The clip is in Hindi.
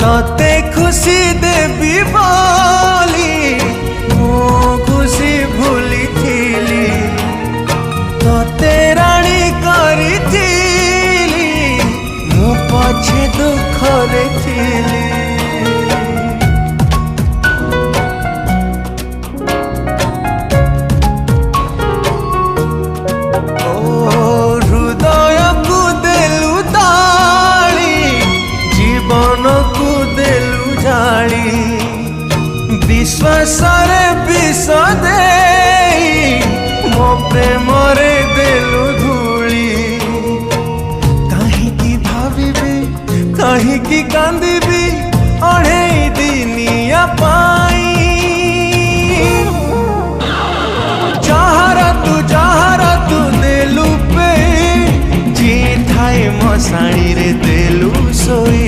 तते खुशी देवी बोली मो खुशी भूली थीली तते राणी करी थीली मो पछे दुख रे थीली। विश्वास विष दे मो प्रेम रे देलु धूली कहीं भावी कहीं कांदी अढ़े दिनिया पाई जहारा तू देलु पे जी थाए मशाणी रे देलु सोई।